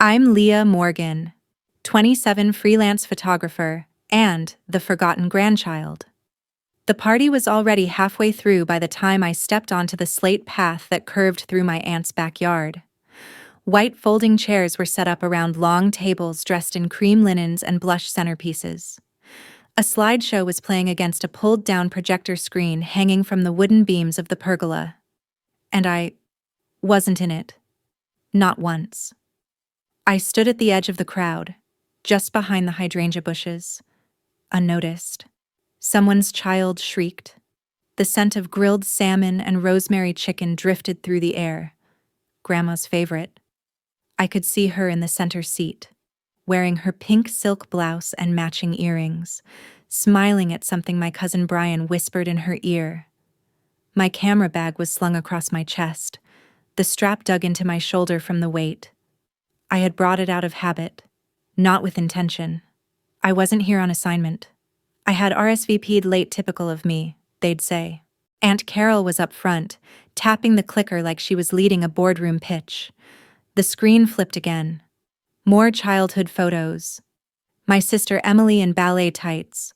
I'm Leah Morgan, 27 freelance photographer and the forgotten grandchild. The party was already halfway through by the time I stepped onto the slate path that curved through my aunt's backyard. White folding chairs were set up around long tables dressed in cream linens and blush centerpieces. A slideshow was playing against a pulled-down projector screen hanging from the wooden beams of the pergola. And I wasn't in it. Not once. I stood at the edge of the crowd, just behind the hydrangea bushes, unnoticed. Someone's child shrieked. The scent of grilled salmon and rosemary chicken drifted through the air. Grandma's favorite. I could see her in the center seat, wearing her pink silk blouse and matching earrings, smiling at something my cousin Brian whispered in her ear. My camera bag was slung across my chest, the strap dug into my shoulder from the weight. I had brought it out of habit, not with intention. I wasn't here on assignment. I had RSVP'd late, typical of me, they'd say. Aunt Carol was up front, tapping the clicker like she was leading a boardroom pitch. The screen flipped again. More childhood photos. My sister Emily in ballet tights,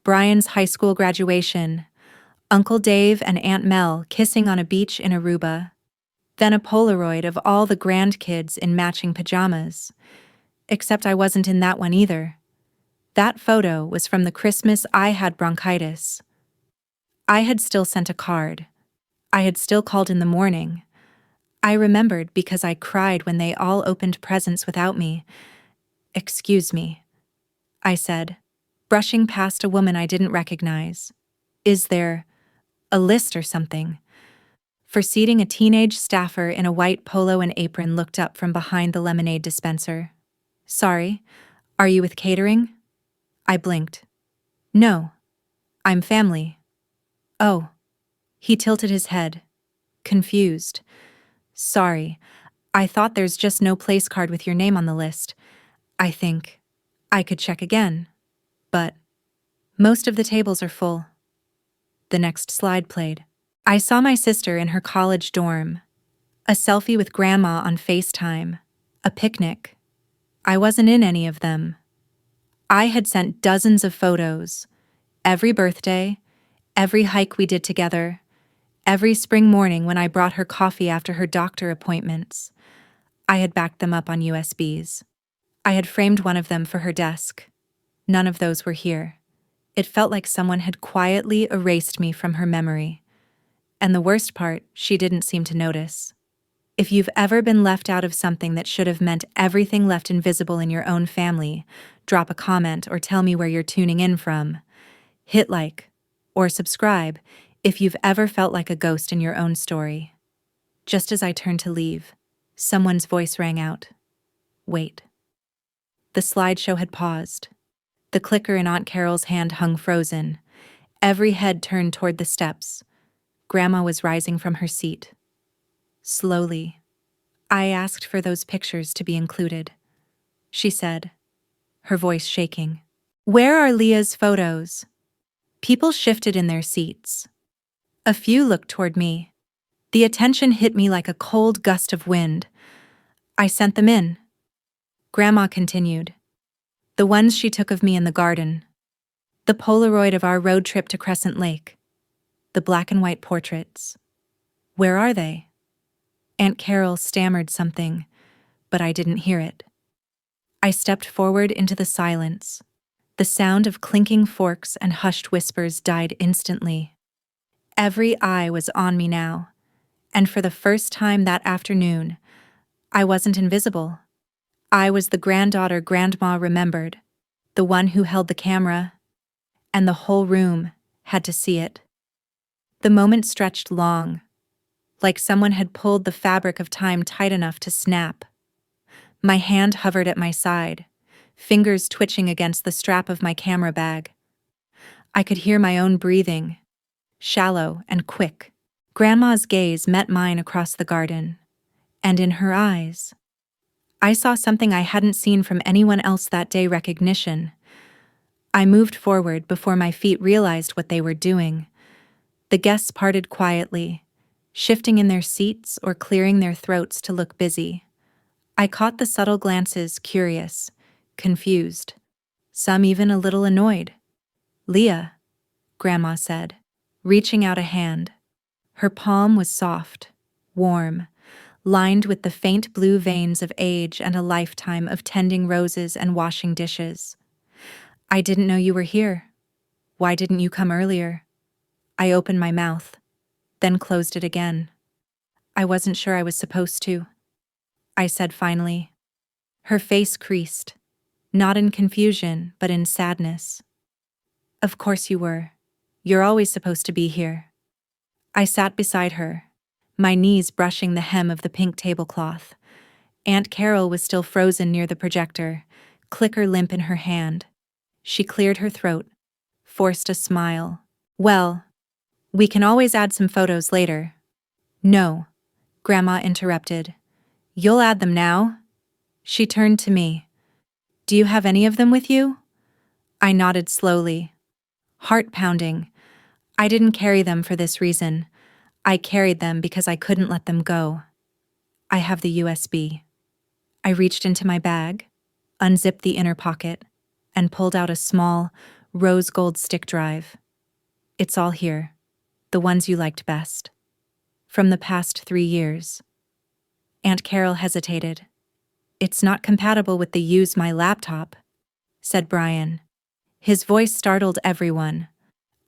Brian's high school graduation, Uncle Dave and Aunt Mel kissing on a beach in Aruba. Then a Polaroid of all the grandkids in matching pajamas. Except I wasn't in that one either. That photo was from the Christmas I had bronchitis. I had still sent a card. I had still called in the morning. I remembered because I cried when they all opened presents without me. "Excuse me," I said, brushing past a woman I didn't recognize. "Is there a list or something?" For seating, a teenage staffer in a white polo and apron looked up from behind the lemonade dispenser. "Sorry, are you with catering?" I blinked. "No, I'm family." "Oh." He tilted his head, confused. "Sorry, I thought there's just no place card with your name on the list. I think I could check again, but most of the tables are full." The next slide played. I saw my sister in her college dorm, a selfie with Grandma on FaceTime, a picnic. I wasn't in any of them. I had sent dozens of photos, every birthday, every hike we did together, every spring morning when I brought her coffee after her doctor appointments. I had backed them up on USBs. I had framed one of them for her desk. None of those were here. It felt like someone had quietly erased me from her memory. And the worst part, she didn't seem to notice. If you've ever been left out of something that should have meant everything left invisible in your own family, drop a comment or tell me where you're tuning in from. Hit like or subscribe if you've ever felt like a ghost in your own story. Just as I turned to leave, someone's voice rang out. "Wait." The slideshow had paused. The clicker in Aunt Carol's hand hung frozen. Every head turned toward the steps. Grandma was rising from her seat. Slowly, I asked for those pictures to be included. She said, her voice shaking. "Where are Leah's photos?" People shifted in their seats. A few looked toward me. The attention hit me like a cold gust of wind. "I sent them in." Grandma continued. "The ones she took of me in the garden. The Polaroid of our road trip to Crescent Lake. The black and white portraits. Where are they?" Aunt Carol stammered something, but I didn't hear it. I stepped forward into the silence. The sound of clinking forks and hushed whispers died instantly. Every eye was on me now, and for the first time that afternoon, I wasn't invisible. I was the granddaughter Grandma remembered, the one who held the camera, and the whole room had to see it. The moment stretched long, like someone had pulled the fabric of time tight enough to snap. My hand hovered at my side, fingers twitching against the strap of my camera bag. I could hear my own breathing, shallow and quick. Grandma's gaze met mine across the garden, and in her eyes, I saw something I hadn't seen from anyone else that day: recognition. I moved forward before my feet realized what they were doing. The guests parted quietly, shifting in their seats or clearing their throats to look busy. I caught the subtle glances, curious, confused, some even a little annoyed. "Leah," Grandma said, reaching out a hand. Her palm was soft, warm, lined with the faint blue veins of age and a lifetime of tending roses and washing dishes. "I didn't know you were here. Why didn't you come earlier?" I opened my mouth, then closed it again. "I wasn't sure I was supposed to," I said finally. Her face creased, not in confusion, but in sadness. "Of course you were. You're always supposed to be here." I sat beside her, my knees brushing the hem of the pink tablecloth. Aunt Carol was still frozen near the projector, clicker limp in her hand. She cleared her throat, forced a smile. "Well, we can always add some photos later." "No," Grandma interrupted. "You'll add them now?" She turned to me. "Do you have any of them with you?" I nodded slowly. Heart pounding. I didn't carry them for this reason. I carried them because I couldn't let them go. "I have the USB." I reached into my bag, unzipped the inner pocket, and pulled out a small, rose gold stick drive. "It's all here. The ones you liked best. From the past 3 years. Aunt Carol hesitated. "It's not compatible with the Use My Laptop," said Brian. His voice startled everyone.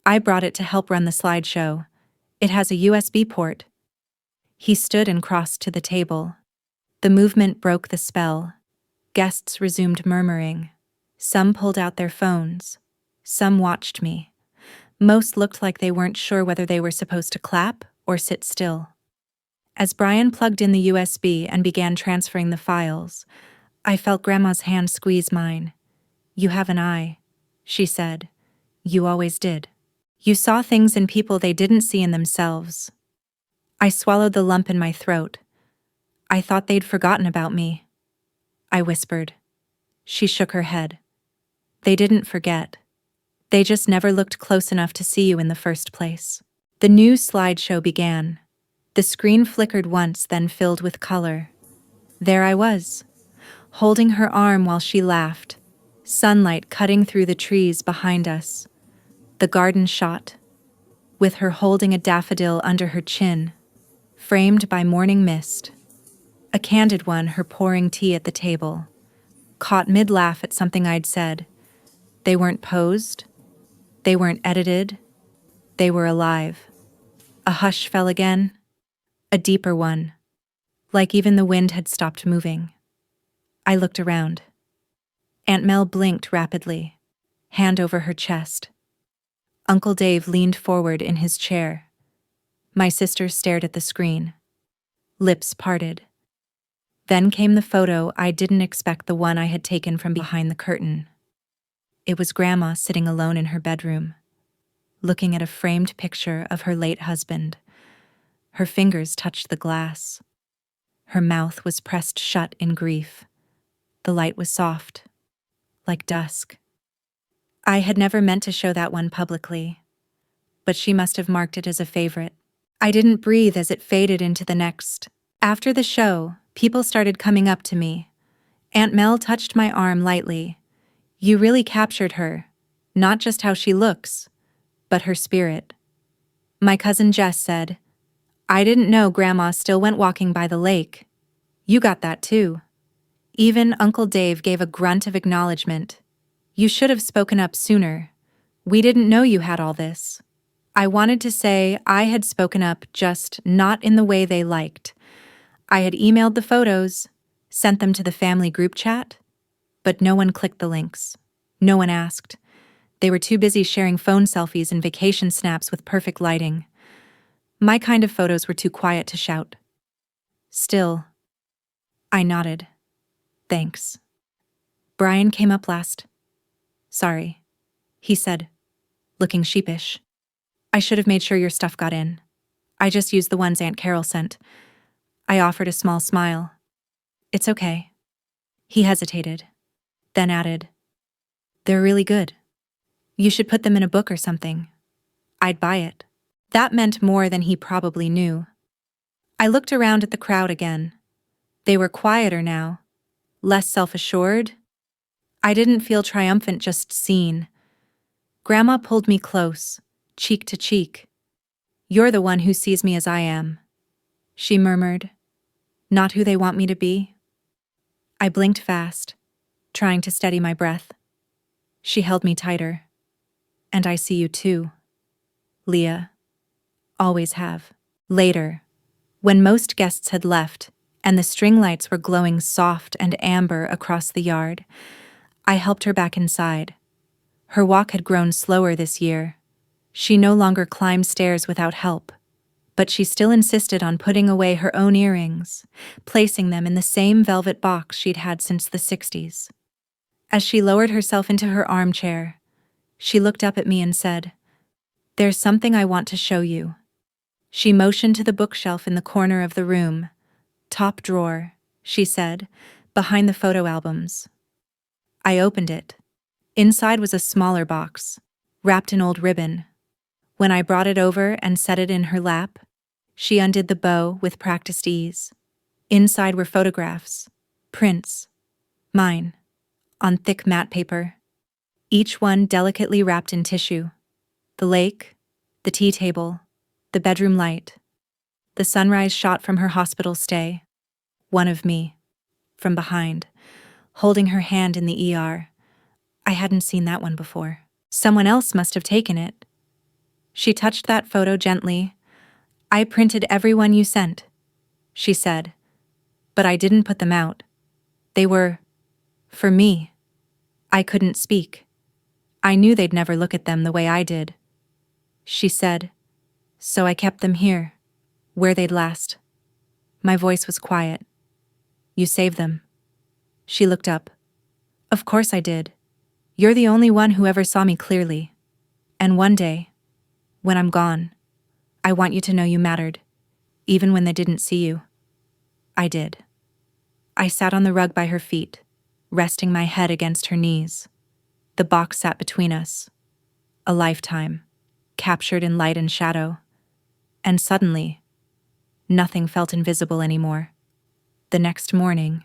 "I brought it to help run the slideshow. It has a USB port." He stood and crossed to the table. The movement broke the spell. Guests resumed murmuring. Some pulled out their phones. Some watched me. Most looked like they weren't sure whether they were supposed to clap or sit still. As Brian plugged in the USB and began transferring the files, I felt Grandma's hand squeeze mine. "You have an eye," she said. "You always did. You saw things in people they didn't see in themselves." I swallowed the lump in my throat. "I thought they'd forgotten about me," I whispered. She shook her head. "They didn't forget. They just never looked close enough to see you in the first place." The new slideshow began. The screen flickered once, then filled with color. There I was, holding her arm while she laughed, sunlight cutting through the trees behind us. The garden shot, with her holding a daffodil under her chin, framed by morning mist. A candid one, her pouring tea at the table. Caught mid-laugh at something I'd said. They weren't posed. They weren't edited. They were alive. A hush fell again. A deeper one. Like even the wind had stopped moving. I looked around. Aunt Mel blinked rapidly, hand over her chest. Uncle Dave leaned forward in his chair. My sister stared at the screen. Lips parted. Then came the photo I didn't expect, the one I had taken from behind the curtain. It was Grandma sitting alone in her bedroom, looking at a framed picture of her late husband. Her fingers touched the glass. Her mouth was pressed shut in grief. The light was soft, like dusk. I had never meant to show that one publicly, but she must have marked it as a favorite. I didn't breathe as it faded into the next. After the show, people started coming up to me. Aunt Mel touched my arm lightly. "You really captured her, not just how she looks, but her spirit." My cousin Jess said, "I didn't know Grandma still went walking by the lake." "You got that too." Even Uncle Dave gave a grunt of acknowledgement. "You should have spoken up sooner. We didn't know you had all this." I wanted to say I had spoken up, just not in the way they liked. I had emailed the photos, sent them to the family group chat, but no one clicked the links. No one asked. They were too busy sharing phone selfies and vacation snaps with perfect lighting. My kind of photos were too quiet to shout. Still, I nodded. "Thanks." Brian came up last. "Sorry," he said, looking sheepish. "I should have made sure your stuff got in. I just used the ones Aunt Carol sent." I offered a small smile. "It's okay." He hesitated, then added, "They're really good. You should put them in a book or something. I'd buy it." That meant more than he probably knew. I looked around at the crowd again. They were quieter now, Less self-assured? I didn't feel triumphant, just seen. Grandma pulled me close, cheek to cheek. "You're the one who sees me as I am," she murmured. "Not who they want me to be." I blinked fast, trying to steady my breath. She held me tighter. "And I see you too, Leah. Always have." Later, when most guests had left and the string lights were glowing soft and amber across the yard, I helped her back inside. Her walk had grown slower this year. She no longer climbed stairs without help, but she still insisted on putting away her own earrings, placing them in the same velvet box she'd had since the 60s. As she lowered herself into her armchair, she looked up at me and said, "There's something I want to show you." She motioned to the bookshelf in the corner of the room. "Top drawer," she said, "behind the photo albums." I opened it. Inside was a smaller box, wrapped in old ribbon. When I brought it over and set it in her lap, she undid the bow with practiced ease. Inside were photographs, prints, mine, on thick matte paper, each one delicately wrapped in tissue. The lake, the tea table, the bedroom light, the sunrise shot from her hospital stay, one of me, from behind, holding her hand in the ER. I hadn't seen that one before. Someone else must have taken it. She touched that photo gently. "I printed every one you sent," she said, "but I didn't put them out. They were for me." I couldn't speak. I knew they'd never look at them the way I did. She said, "So I kept them here, where they'd last." My voice was quiet. "You saved them." She looked up. "Of course I did. You're the only one who ever saw me clearly. And one day, when I'm gone, I want you to know you mattered, even when they didn't see you." I did. I sat on the rug by her feet, resting my head against her knees. The box sat between us. A lifetime, captured in light and shadow. And suddenly, nothing felt invisible anymore. The next morning,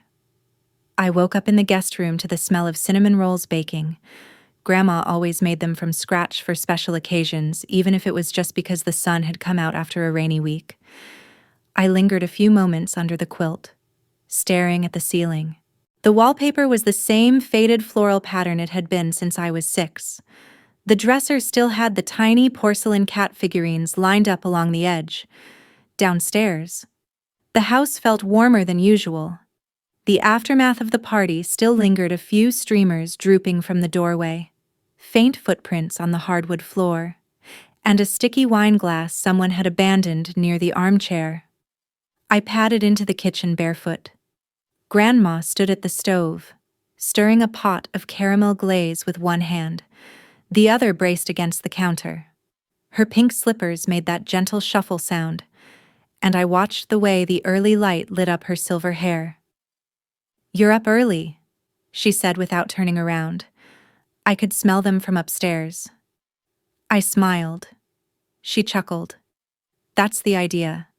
I woke up in the guest room to the smell of cinnamon rolls baking. Grandma always made them from scratch for special occasions, even if it was just because the sun had come out after a rainy week. I lingered a few moments under the quilt, staring at the ceiling. The wallpaper was the same faded floral pattern it had been since I was 6. The dresser still had the tiny porcelain cat figurines lined up along the edge. Downstairs, the house felt warmer than usual. The aftermath of the party still lingered, a few streamers drooping from the doorway, faint footprints on the hardwood floor, and a sticky wine glass someone had abandoned near the armchair. I padded into the kitchen barefoot. Grandma stood at the stove, stirring a pot of caramel glaze with one hand, the other braced against the counter. Her pink slippers made that gentle shuffle sound, and I watched the way the early light lit up her silver hair. "You're up early," she said without turning around. I could smell them from upstairs. I smiled. She chuckled. "That's the idea.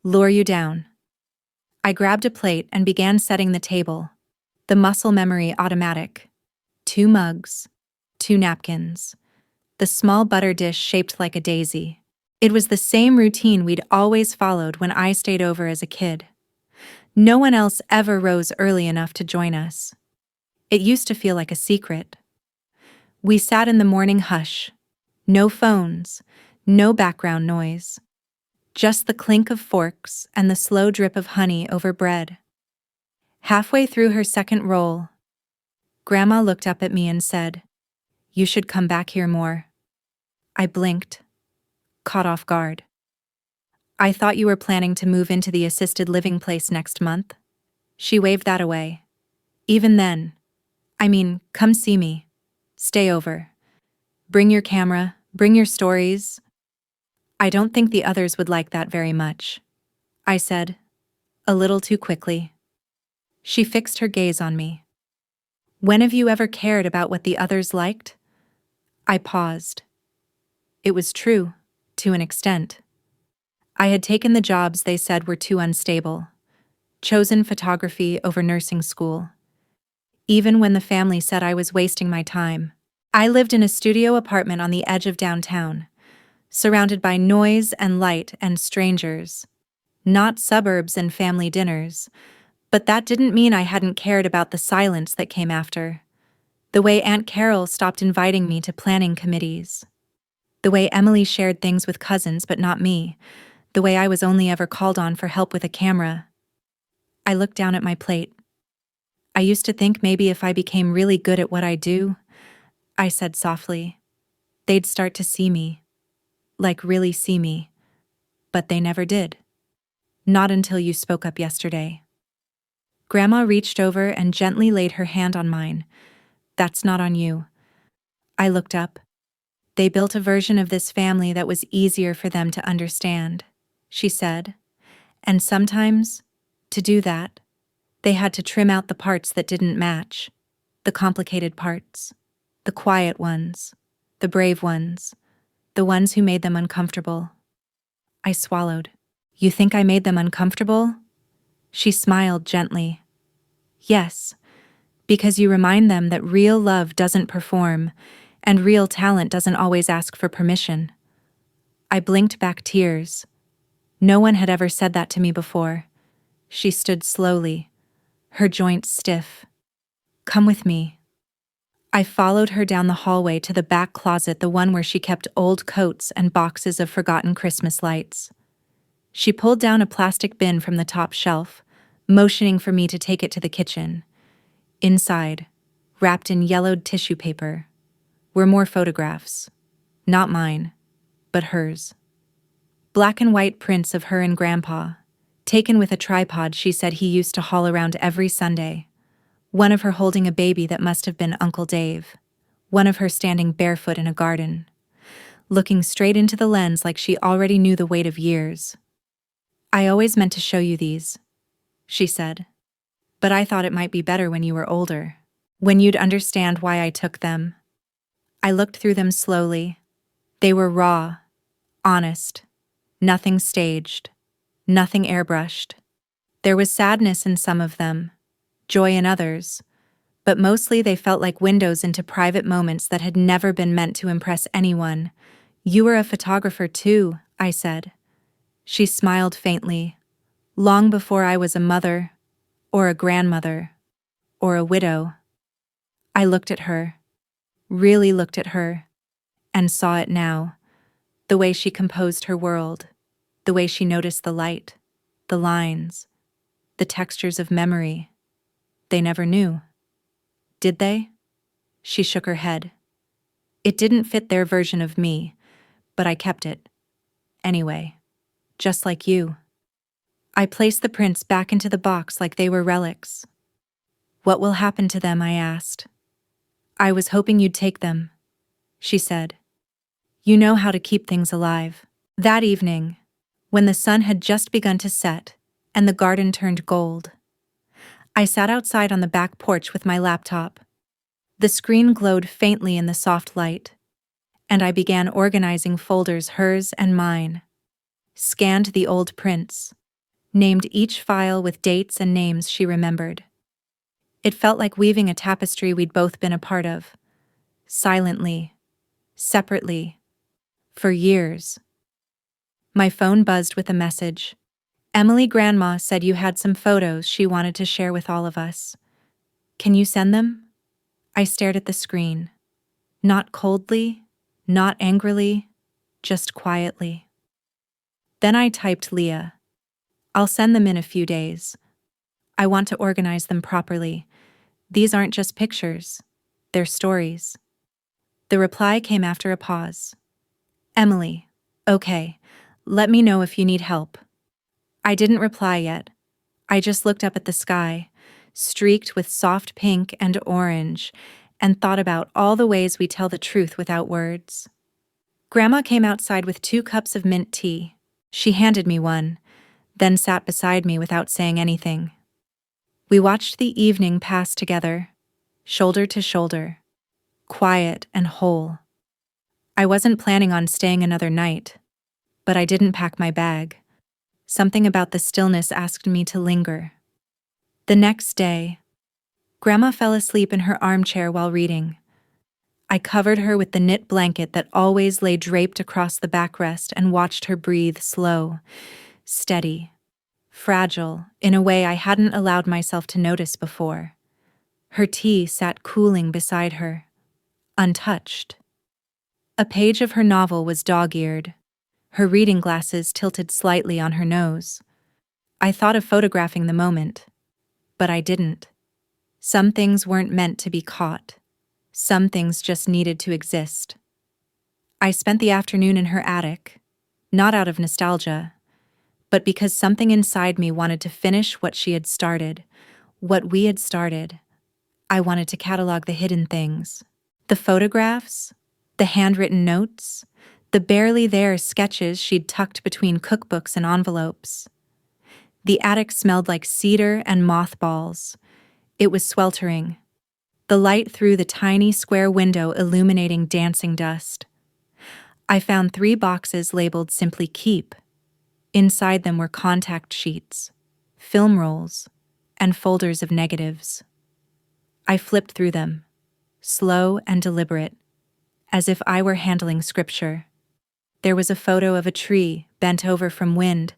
Lure you down." I grabbed a plate and began setting the table. The muscle memory automatic. 2 mugs, 2 napkins, the small butter dish shaped like a daisy. It was the same routine we'd always followed when I stayed over as a kid. No one else ever rose early enough to join us. It used to feel like a secret. We sat in the morning hush. No phones, no background noise. Just the clink of forks and the slow drip of honey over bread. Halfway through her second roll, Grandma looked up at me and said, "You should come back here more." I blinked, caught off guard. "I thought you were planning to move into the assisted living place next month." She waved that away. "Even then, come see me. Stay over. Bring your camera, bring your stories." "I don't think the others would like that very much," I said, a little too quickly. She fixed her gaze on me. "When have you ever cared about what the others liked?" I paused. It was true, to an extent. I had taken the jobs they said were too unstable. chosen photography over nursing school. Even when the family said I was wasting my time. I lived in a studio apartment on the edge of downtown, surrounded by noise and light and strangers. Not suburbs and family dinners, but that didn't mean I hadn't cared about the silence that came after. The way Aunt Carol stopped inviting me to planning committees. The way Emily shared things with cousins but not me. The way I was only ever called on for help with a camera. I looked down at my plate. I used to think maybe if I became really good at what I do, I said softly, they'd start to see me. Like really see me. But they never did. Not until you spoke up yesterday. Grandma reached over and gently laid her hand on mine. That's not on you. I looked up. They built a version of this family that was easier for them to understand, she said. And sometimes, to do that, they had to trim out the parts that didn't match. The complicated parts. The quiet ones. The brave ones. The ones who made them uncomfortable. I swallowed. You think I made them uncomfortable? She smiled gently. Yes, because you remind them that real love doesn't perform, and real talent doesn't always ask for permission. I blinked back tears. No one had ever said that to me before. She stood slowly, her joints stiff. Come with me. I followed her down the hallway to the back closet, the one where she kept old coats and boxes of forgotten Christmas lights. She pulled down a plastic bin from the top shelf, motioning for me to take it to the kitchen. Inside, wrapped in yellowed tissue paper, were more photographs. Not mine, but hers. Black and white prints of her and Grandpa, taken with a tripod she said he used to haul around every Sunday. One of her holding a baby that must have been Uncle Dave. One of her standing barefoot in a garden, looking straight into the lens like she already knew the weight of years. I always meant to show you these, she said. But I thought it might be better when you were older, when you'd understand why I took them. I looked through them slowly. They were raw, honest, nothing staged, nothing airbrushed. There was sadness in some of them, joy in others, but mostly they felt like windows into private moments that had never been meant to impress anyone. You were a photographer too, I said. She smiled faintly. Long before I was a mother, or a grandmother, or a widow. I looked at her, really looked at her, and saw it now. The way she composed her world, the way she noticed the light, the lines, the textures of memory. They never knew. Did they? She shook her head. It didn't fit their version of me, but I kept it. Anyway, just like you. I placed the prints back into the box like they were relics. What will happen to them, I asked. I was hoping you'd take them, she said. You know how to keep things alive. That evening, when the sun had just begun to set and the garden turned gold, I sat outside on the back porch with my laptop. The screen glowed faintly in the soft light, and I began organizing folders, hers and mine. Scanned the old prints, named each file with dates and names she remembered. It felt like weaving a tapestry we'd both been a part of. Silently, separately, for years. My phone buzzed with a message. Emily Grandma said you had some photos she wanted to share with all of us. Can you send them? I stared at the screen. Not coldly, not angrily, just quietly. Then I typed Leah. I'll send them in a few days. I want to organize them properly. These aren't just pictures. They're stories. The reply came after a pause. Emily, okay, let me know if you need help. I didn't reply yet. I just looked up at the sky, streaked with soft pink and orange, and thought about all the ways we tell the truth without words. Grandma came outside with 2 cups of mint tea. She handed me one, then sat beside me without saying anything. We watched the evening pass together, shoulder to shoulder, quiet and whole. I wasn't planning on staying another night, but I didn't pack my bag. Something about the stillness asked me to linger. The next day, Grandma fell asleep in her armchair while reading. I covered her with the knit blanket that always lay draped across the backrest and watched her breathe slow, steady, fragile, in a way I hadn't allowed myself to notice before. Her tea sat cooling beside her, untouched. A page of her novel was dog-eared, her reading glasses tilted slightly on her nose. I thought of photographing the moment, but I didn't. Some things weren't meant to be caught. Some things just needed to exist. I spent the afternoon in her attic, not out of nostalgia, but because something inside me wanted to finish what she had started, what we had started. I wanted to catalog the hidden things. The photographs, the handwritten notes, the barely there sketches she'd tucked between cookbooks and envelopes. The attic smelled like cedar and mothballs. It was sweltering, the light through the tiny square window illuminating dancing dust. I found 3 boxes labeled simply Keep. Inside them were contact sheets, film rolls, and folders of negatives. I flipped through them, slow and deliberate, as if I were handling scripture. There was a photo of a tree bent over from wind,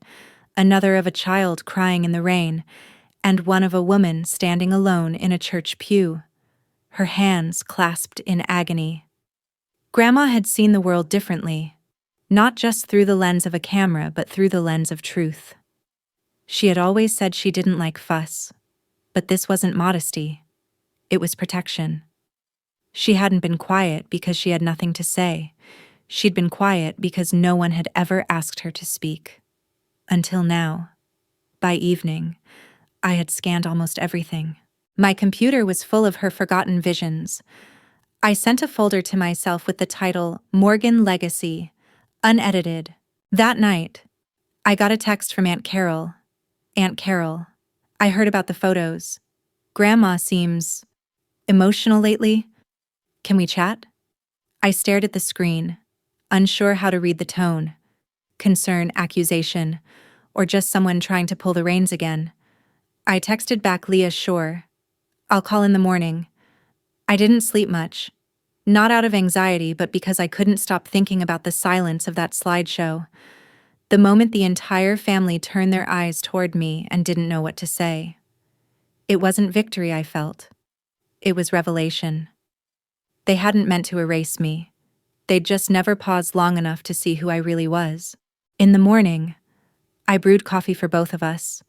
another of a child crying in the rain, and one of a woman standing alone in a church pew, her hands clasped in agony. Grandma had seen the world differently, not just through the lens of a camera, but through the lens of truth. She had always said she didn't like fuss, but this wasn't modesty. It was protection. She hadn't been quiet because she had nothing to say. She'd been quiet because no one had ever asked her to speak. Until now. By evening, I had scanned almost everything. My computer was full of her forgotten visions. I sent a folder to myself with the title Morgan Legacy, unedited. That night, I got a text from Aunt Carol. Aunt Carol, I heard about the photos. Grandma seems emotional lately. Can we chat? I stared at the screen, unsure how to read the tone. Concern, accusation, or just someone trying to pull the reins again. I texted back Leah, sure. I'll call in the morning. I didn't sleep much. Not out of anxiety, but because I couldn't stop thinking about the silence of that slideshow. The moment the entire family turned their eyes toward me and didn't know what to say. It wasn't victory I felt. It was revelation. They hadn't meant to erase me. They'd just never paused long enough to see who I really was. In the morning, I brewed coffee for both of us.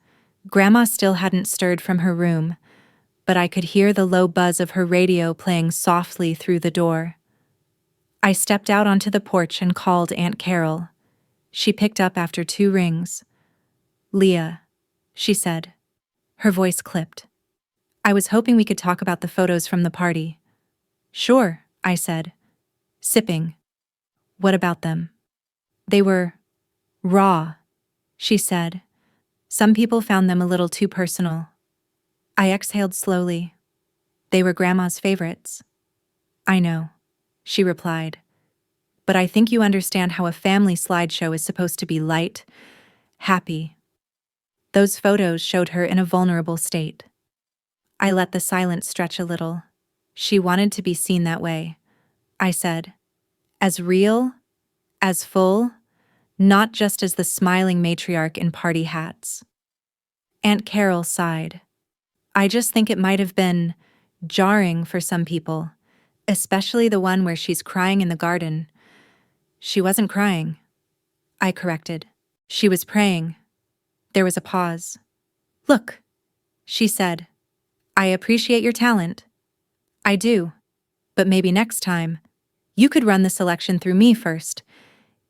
Grandma still hadn't stirred from her room, but I could hear the low buzz of her radio playing softly through the door. I stepped out onto the porch and called Aunt Carol. She picked up after 2 rings. Leah, she said. Her voice clipped. I was hoping we could talk about the photos from the party. Sure, I said, sipping. What about them? They were raw, she said. Some people found them a little too personal. I exhaled slowly. They were Grandma's favorites. I know, she replied. But I think you understand how a family slideshow is supposed to be light, happy. Those photos showed her in a vulnerable state. I let the silence stretch a little. She wanted to be seen that way. I said, as real, as full, not just as the smiling matriarch in party hats. Aunt Carol sighed. I just think it might have been jarring for some people, especially the one where she's crying in the garden. She wasn't crying, I corrected. She was praying. There was a pause. Look, she said. I appreciate your talent. I do. But maybe next time, you could run the selection through me first.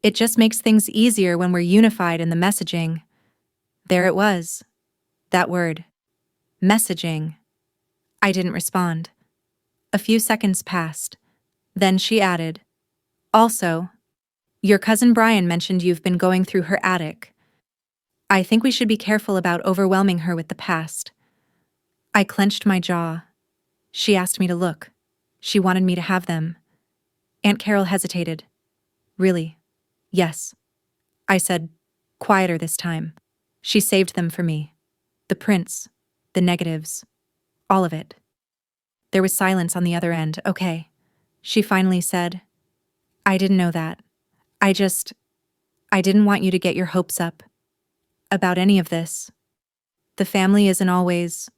It just makes things easier when we're unified in the messaging. There it was. That word. Messaging. I didn't respond. A few seconds passed. Then she added, also, your cousin Brian mentioned you've been going through her attic. I think we should be careful about overwhelming her with the past. I clenched my jaw. She asked me to look. She wanted me to have them. Aunt Carol hesitated. Really? Yes. I said, quieter this time. She saved them for me. The prints, The negatives. All of it. There was silence on the other end. Okay. She finally said, I didn't know that. I didn't want you to get your hopes up about any of this. The family isn't always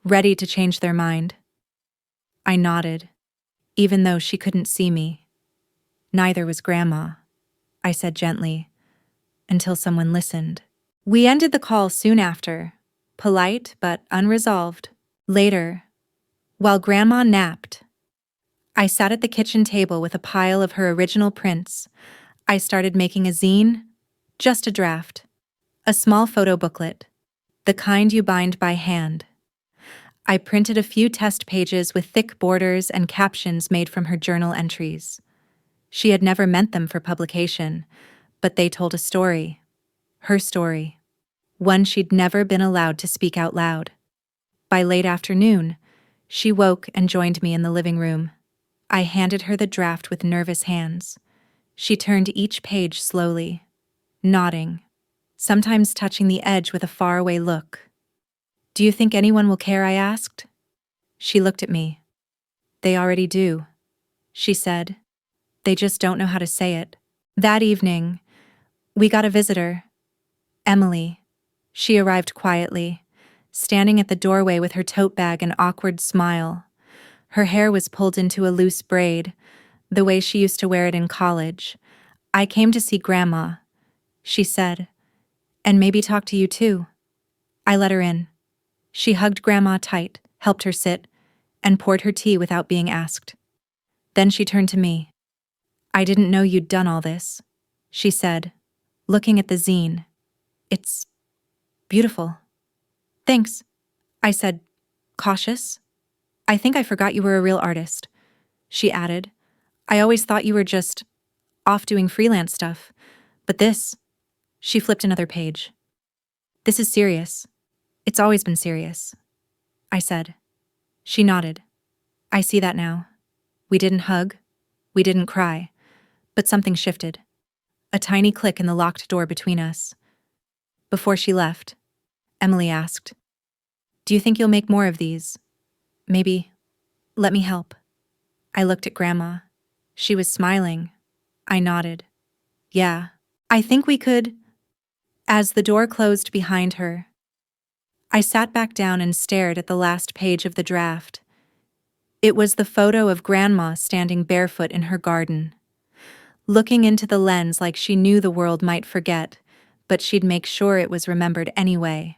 ready to change their mind. I nodded, even though she couldn't see me. Neither was Grandma, I said gently, until someone listened. We ended the call soon after, polite but unresolved. Later, while Grandma napped, I sat at the kitchen table with a pile of her original prints. I started making a zine, just a draft, a small photo booklet, the kind you bind by hand. I printed a few test pages with thick borders and captions made from her journal entries. She had never meant them for publication, but they told a story. Her story. One she'd never been allowed to speak out loud. By late afternoon, she woke and joined me in the living room. I handed her the draft with nervous hands. She turned each page slowly, nodding, sometimes touching the edge with a faraway look. Do you think anyone will care? I asked. She looked at me. They already do, she said. They just don't know how to say it. That evening, we got a visitor, Emily. She arrived quietly, standing at the doorway with her tote bag and awkward smile. Her hair was pulled into a loose braid, the way she used to wear it in college. I came to see Grandma, she said, and maybe talk to you too. I let her in. She hugged Grandma tight, helped her sit, and poured her tea without being asked. Then she turned to me. I didn't know you'd done all this, she said, looking at the zine. It's beautiful. Thanks, I said, cautious. I think I forgot you were a real artist, she added. I always thought you were just off doing freelance stuff. But this, she flipped another page. This is serious. It's always been serious, I said. She nodded. I see that now. We didn't hug. We didn't cry. But something shifted. A tiny click in the locked door between us. Before she left, Emily asked, Do you think you'll make more of these? Maybe let me help. I looked at Grandma. She was smiling. I nodded. Yeah, I think we could. As the door closed behind her, I sat back down and stared at the last page of the draft. It was the photo of Grandma standing barefoot in her garden, looking into the lens like she knew the world might forget, but she'd make sure it was remembered anyway.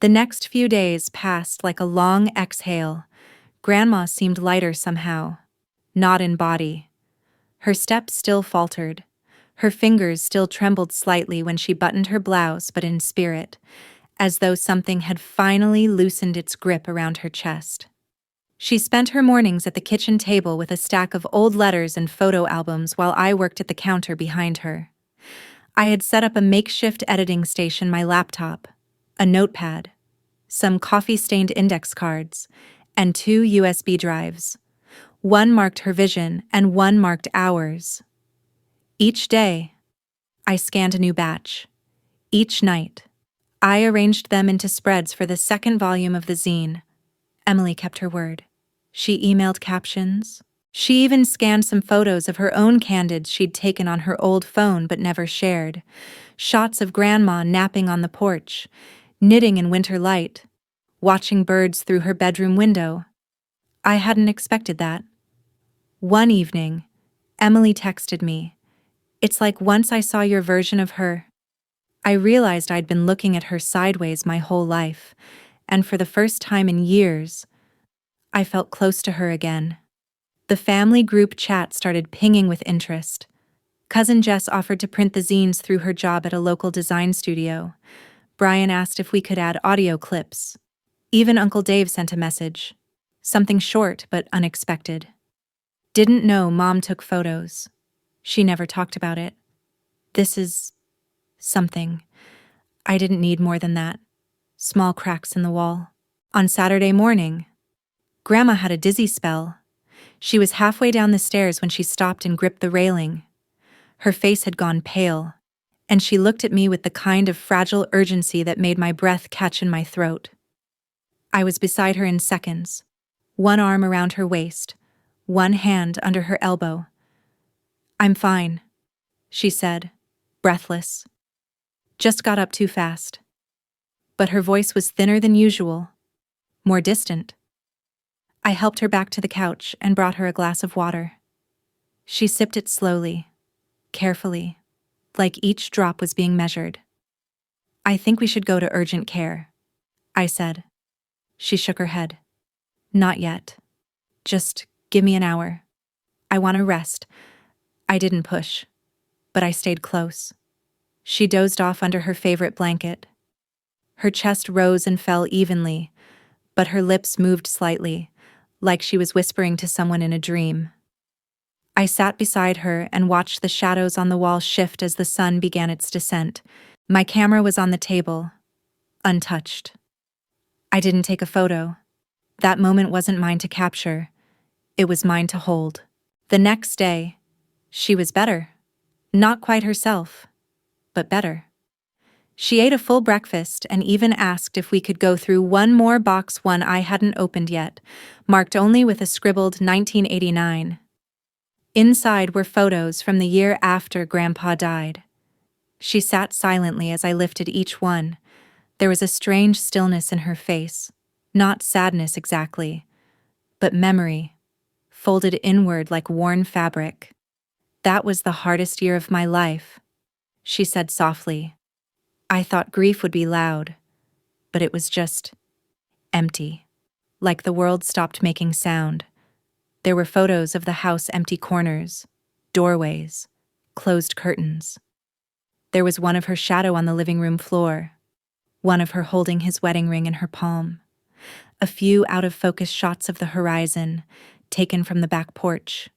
The next few days passed like a long exhale. Grandma seemed lighter somehow, not in body. Her steps still faltered. Her fingers still trembled slightly when she buttoned her blouse, but in spirit, as though something had finally loosened its grip around her chest. She spent her mornings at the kitchen table with a stack of old letters and photo albums while I worked at the counter behind her. I had set up a makeshift editing station, my laptop, a notepad, some coffee-stained index cards, and 2 USB drives. One marked her vision and one marked ours. Each day, I scanned a new batch. Each night, I arranged them into spreads for the second volume of the zine. Emily kept her word. She emailed captions. She even scanned some photos of her own candids she'd taken on her old phone but never shared. Shots of Grandma napping on the porch, knitting in winter light, watching birds through her bedroom window. I hadn't expected that. One evening, Emily texted me. It's like once I saw your version of her, I realized I'd been looking at her sideways my whole life, and for the first time in years, I felt close to her again. The family group chat started pinging with interest. Cousin Jess offered to print the zines through her job at a local design studio. Brian asked if we could add audio clips. Even Uncle Dave sent a message. Something short but unexpected. Didn't know Mom took photos. She never talked about it. This is something. I didn't need more than that. Small cracks in the wall. On Saturday morning, Grandma had a dizzy spell. She was halfway down the stairs when she stopped and gripped the railing. Her face had gone pale, and she looked at me with the kind of fragile urgency that made my breath catch in my throat. I was beside her in seconds, one arm around her waist, one hand under her elbow. "I'm fine," she said, breathless. "Just got up too fast." But her voice was thinner than usual, more distant. I helped her back to the couch and brought her a glass of water. She sipped it slowly, carefully, like each drop was being measured. "I think we should go to urgent care," I said. She shook her head. "Not yet. Just give me an hour. I want to rest." I didn't push, but I stayed close. She dozed off under her favorite blanket. Her chest rose and fell evenly, but her lips moved slightly, like she was whispering to someone in a dream. I sat beside her and watched the shadows on the wall shift as the sun began its descent. My camera was on the table, untouched. I didn't take a photo. That moment wasn't mine to capture. It was mine to hold. The next day, she was better. Not quite herself, but better. She ate a full breakfast and even asked if we could go through one more box, one I hadn't opened yet, marked only with a scribbled 1989. Inside were photos from the year after Grandpa died. She sat silently as I lifted each one. There was a strange stillness in her face, not sadness exactly, but memory, folded inward like worn fabric. "That was the hardest year of my life," she said softly. "I thought grief would be loud, but it was just empty, like the world stopped making sound." There were photos of the house, empty corners, doorways, closed curtains. There was one of her shadow on the living room floor, one of her holding his wedding ring in her palm, a few out-of-focus shots of the horizon, taken from the back porch.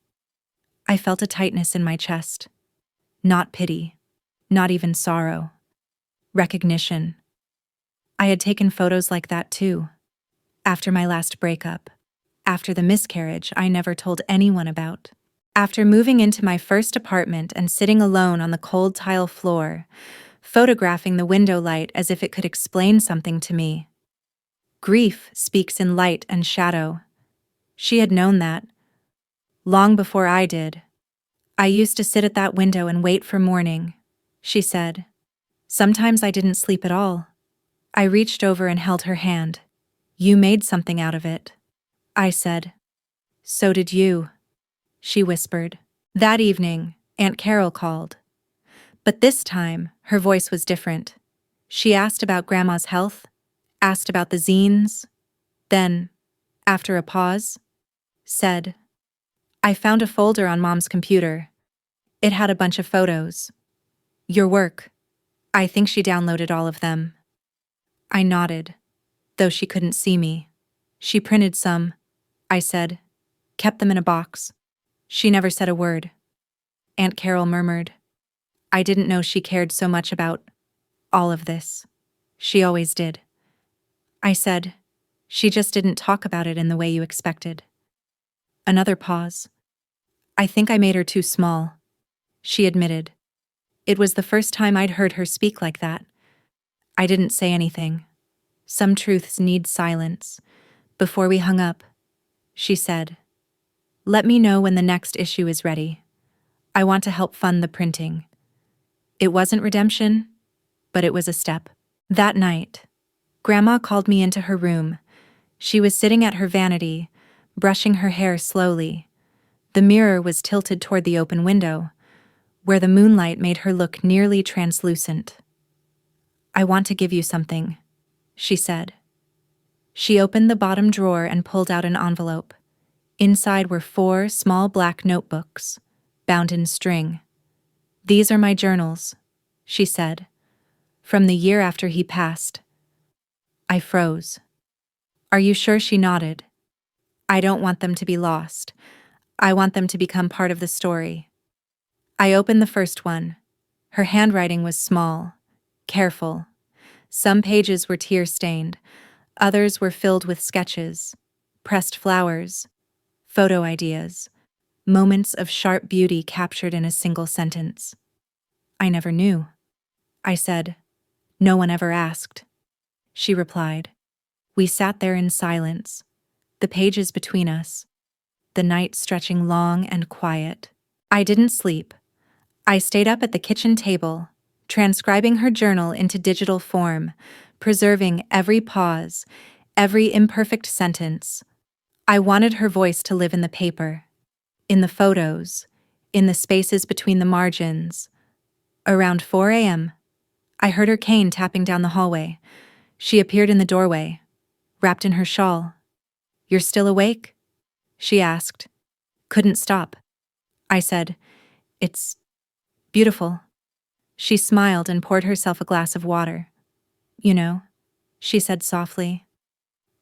I felt a tightness in my chest. Not pity, not even sorrow. Recognition. I had taken photos like that too. After my last breakup. After the miscarriage I never told anyone about. After moving into my first apartment and sitting alone on the cold tile floor, photographing the window light as if it could explain something to me. Grief speaks in light and shadow. She had known that. Long before I did. "I used to sit at that window and wait for morning," she said. "Sometimes I didn't sleep at all." I reached over and held her hand. "You made something out of it," I said. "So did you," she whispered. That evening, Aunt Carol called. But this time, her voice was different. She asked about Grandma's health, asked about the zines, then, after a pause, said, "I found a folder on Mom's computer. It had a bunch of photos. Your work. I think she downloaded all of them." I nodded, though she couldn't see me. "She printed some," I said, "kept them in a box." She never said a word. Aunt Carol murmured, "I didn't know she cared so much about all of this. She always did." I said, "She just didn't talk about it in the way you expected." Another pause. "I think I made her too small," she admitted. It was the first time I'd heard her speak like that. I didn't say anything. Some truths need silence. Before we hung up, she said, "Let me know when the next issue is ready. I want to help fund the printing." It wasn't redemption, but it was a step. That night, Grandma called me into her room. She was sitting at her vanity, brushing her hair slowly. The mirror was tilted toward the open window, where the moonlight made her look nearly translucent. "I want to give you something," she said. She opened the bottom drawer and pulled out an envelope. Inside were 4 small black notebooks, bound in string. "These are my journals," she said, "from the year after he passed." I froze. "Are you sure?" She nodded. "I don't want them to be lost. I want them to become part of the story." I opened the first one. Her handwriting was small, careful. Some pages were tear-stained, others were filled with sketches, pressed flowers, photo ideas, moments of sharp beauty captured in a single sentence. "I never knew," I said. "No one ever asked." She replied, We sat there in silence, the pages between us, the night stretching long and quiet. I didn't sleep. I stayed up at the kitchen table, transcribing her journal into digital form, preserving every pause, every imperfect sentence. I wanted her voice to live in the paper, in the photos, in the spaces between the margins. Around 4 a.m., I heard her cane tapping down the hallway. She appeared in the doorway, wrapped in her shawl. "You're still awake?" she asked. "Couldn't stop." I said, "It's beautiful." She smiled and poured herself a glass of water. "You know," she said softly,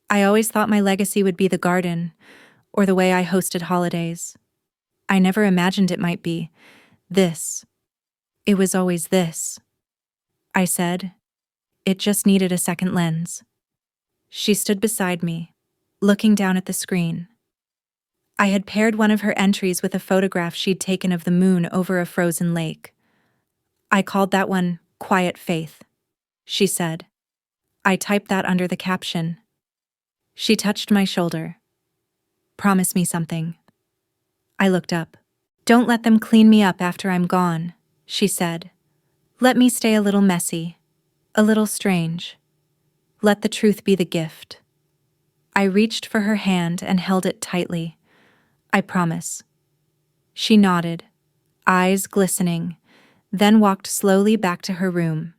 "I always thought my legacy would be the garden, or the way I hosted holidays. I never imagined it might be this. It was always this." I said, "It just needed a second lens." She stood beside me, looking down at the screen. I had paired one of her entries with a photograph she'd taken of the moon over a frozen lake. "I called that one Quiet Faith," she said. "I typed that under the caption." She touched my shoulder. "Promise me something." I looked up. "Don't let them clean me up after I'm gone," she said. "Let me stay a little messy, a little strange. Let the truth be the gift." I reached for her hand and held it tightly. "I promise." She nodded, eyes glistening, then walked slowly back to her room.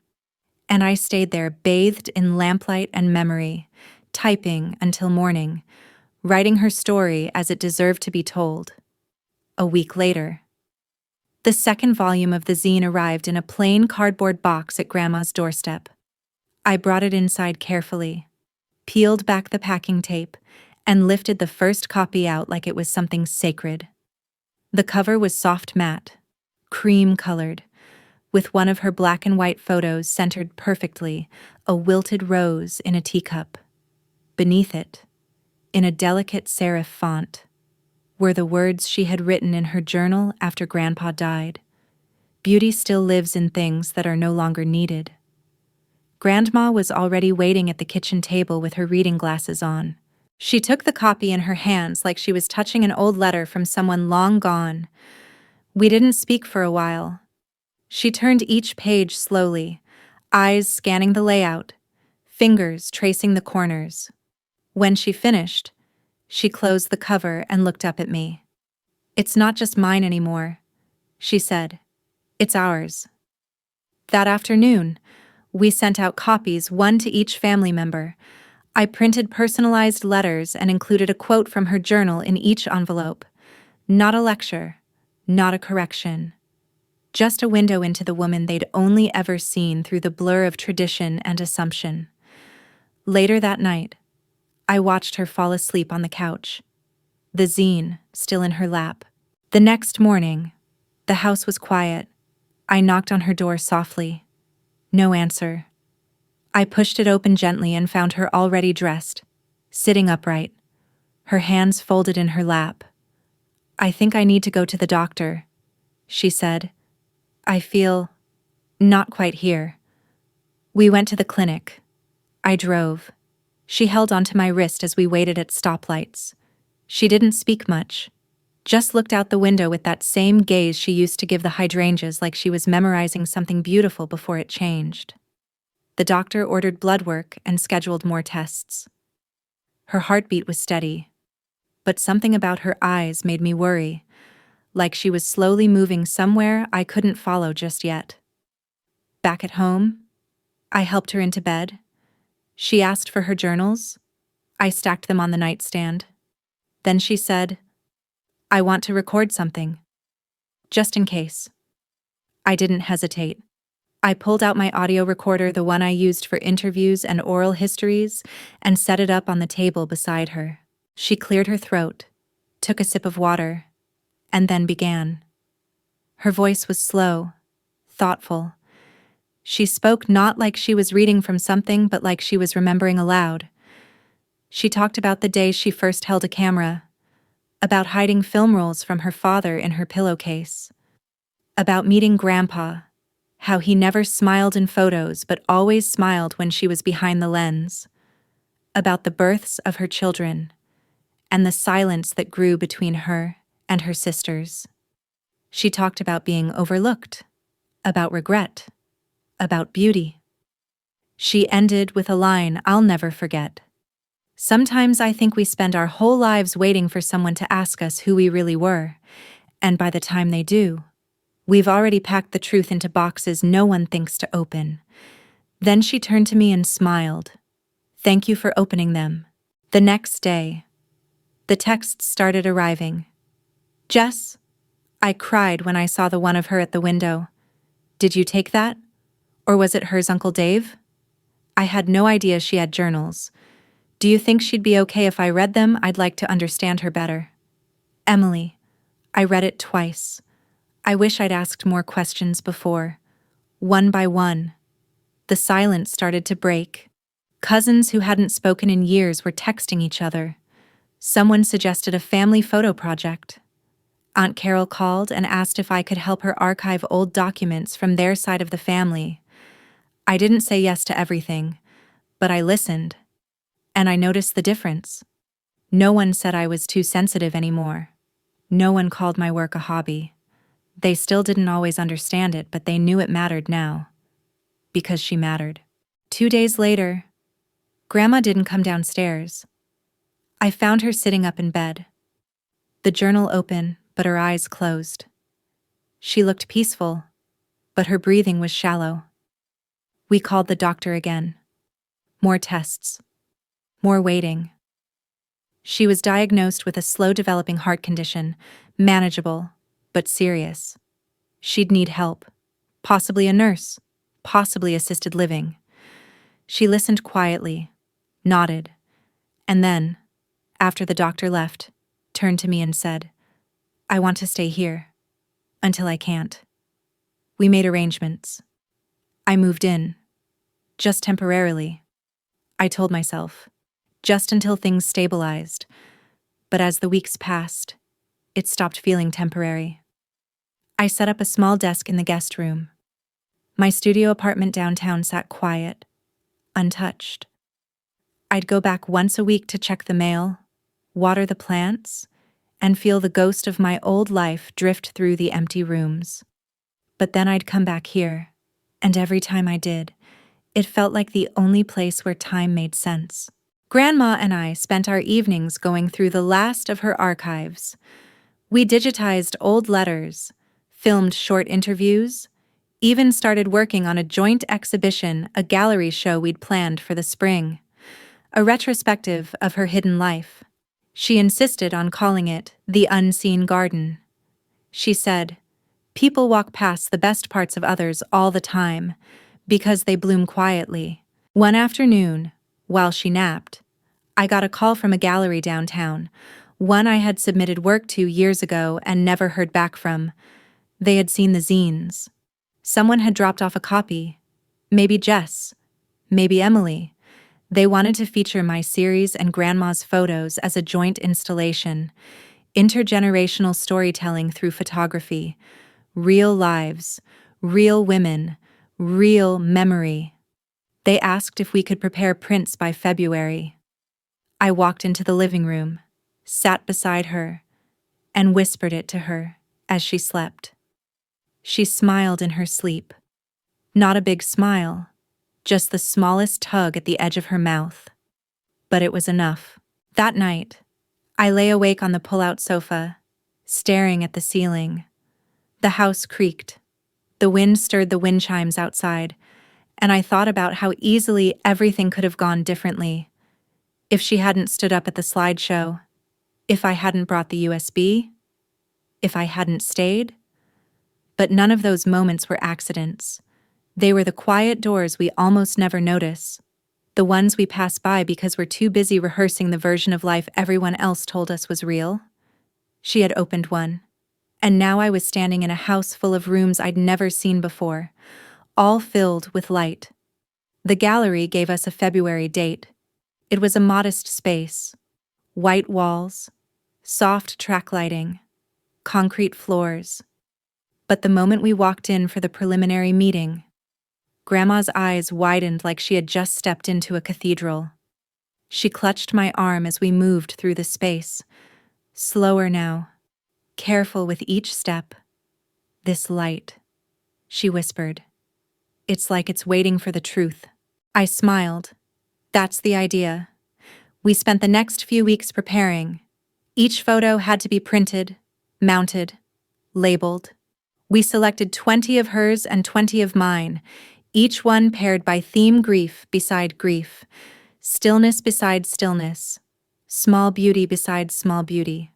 And I stayed there, bathed in lamplight and memory, typing until morning, writing her story as it deserved to be told. A week later, the second volume of the zine arrived in a plain cardboard box at Grandma's doorstep. I brought it inside carefully, peeled back the packing tape, and lifted the first copy out like it was something sacred. The cover was soft matte, cream-colored, with one of her black and white photos centered perfectly, a wilted rose in a teacup. Beneath it, in a delicate serif font, were the words she had written in her journal after Grandpa died. "Beauty still lives in things that are no longer needed." Grandma was already waiting at the kitchen table with her reading glasses on. She took the copy in her hands like she was touching an old letter from someone long gone. We didn't speak for a while. She turned each page slowly, eyes scanning the layout, fingers tracing the corners. When she finished, she closed the cover and looked up at me. "It's not just mine anymore," she said. "It's ours." That afternoon, we sent out copies, one to each family member. I printed personalized letters and included a quote from her journal in each envelope. Not a lecture, not a correction. Just a window into the woman they'd only ever seen through the blur of tradition and assumption. Later that night, I watched her fall asleep on the couch, the zine still in her lap. The next morning, the house was quiet. I knocked on her door softly. No answer. I pushed it open gently and found her already dressed, sitting upright, her hands folded in her lap. "I think I need to go to the doctor," she said. "I feel not quite here." We went to the clinic. I drove. She held onto my wrist as we waited at stoplights. She didn't speak much, just looked out the window with that same gaze she used to give the hydrangeas, like she was memorizing something beautiful before it changed. The doctor ordered blood work and scheduled more tests. Her heartbeat was steady, but something about her eyes made me worry, like she was slowly moving somewhere I couldn't follow just yet. Back at home, I helped her into bed. She asked for her journals. I stacked them on the nightstand. Then she said, "I want to record something, just in case." I didn't hesitate. I pulled out my audio recorder, the one I used for interviews and oral histories, and set it up on the table beside her. She cleared her throat, took a sip of water, and then began. Her voice was slow, thoughtful. She spoke not like she was reading from something, but like she was remembering aloud. She talked about the day she first held a camera, about hiding film rolls from her father in her pillowcase, about meeting Grandpa, how he never smiled in photos but always smiled when she was behind the lens, about the births of her children, and the silence that grew between her and her sisters. She talked about being overlooked, about regret, about beauty. She ended with a line I'll never forget. Sometimes I think we spend our whole lives waiting for someone to ask us who we really were, and by the time they do, we've already packed the truth into boxes no one thinks to open. Then she turned to me and smiled. Thank you for opening them. The next day, the texts started arriving. Jess, I cried when I saw the one of her at the window. Did you take that? Or was it hers, Uncle Dave? I had no idea she had journals. Do you think she'd be okay if I read them? I'd like to understand her better. Emily, I read it twice. I wish I'd asked more questions before. One by one, the silence started to break. Cousins who hadn't spoken in years were texting each other. Someone suggested a family photo project. Aunt Carol called and asked if I could help her archive old documents from their side of the family. I didn't say yes to everything, but I listened. And I noticed the difference. No one said I was too sensitive anymore. No one called my work a hobby. They still didn't always understand it, but they knew it mattered now. Because she mattered. 2 days later, Grandma didn't come downstairs. I found her sitting up in bed. The journal open, but her eyes closed. She looked peaceful, but her breathing was shallow. We called the doctor again. More tests. More waiting. She was diagnosed with a slow-developing heart condition, manageable, but serious. She'd need help, possibly a nurse, possibly assisted living. She listened quietly, nodded, and then, after the doctor left, turned to me and said, I want to stay here, until I can't. We made arrangements. I moved in, just temporarily. I told myself, just until things stabilized, but as the weeks passed, it stopped feeling temporary. I set up a small desk in the guest room. My studio apartment downtown sat quiet, untouched. I'd go back once a week to check the mail, water the plants, and feel the ghost of my old life drift through the empty rooms. But then I'd come back here, and every time I did, it felt like the only place where time made sense. Grandma and I spent our evenings going through the last of her archives. We digitized old letters, filmed short interviews, even started working on a joint exhibition, a gallery show we'd planned for the spring. A retrospective of her hidden life. She insisted on calling it The Unseen Garden. She said, people walk past the best parts of others all the time, because they bloom quietly. One afternoon, while she napped, I got a call from a gallery downtown, one I had submitted work to years ago and never heard back from. They had seen the zines. Someone had dropped off a copy. Maybe Jess. Maybe Emily. They wanted to feature my series and Grandma's photos as a joint installation. Intergenerational storytelling through photography. Real lives. Real women. Real memory. They asked if we could prepare prints by February. I walked into the living room, sat beside her, and whispered it to her as she slept. She smiled in her sleep. Not a big smile, just the smallest tug at the edge of her mouth. But it was enough. That night, I lay awake on the pull-out sofa, staring at the ceiling. The house creaked. The wind stirred the wind chimes outside, and I thought about how easily everything could have gone differently. If she hadn't stood up at the slideshow, if I hadn't brought the USB, if I hadn't stayed. But none of those moments were accidents. They were the quiet doors we almost never notice, the ones we pass by because we're too busy rehearsing the version of life everyone else told us was real. She had opened one, and now I was standing in a house full of rooms I'd never seen before, all filled with light. The gallery gave us a February date. It was a modest space, white walls, soft track lighting, concrete floors. But the moment we walked in for the preliminary meeting, Grandma's eyes widened like she had just stepped into a cathedral. She clutched my arm as we moved through the space. Slower now, careful with each step. This light, she whispered. It's like it's waiting for the truth. I smiled. That's the idea. We spent the next few weeks preparing. Each photo had to be printed, mounted, labeled. We selected 20 of hers and 20 of mine, each one paired by theme: grief beside grief, stillness beside stillness, small beauty beside small beauty.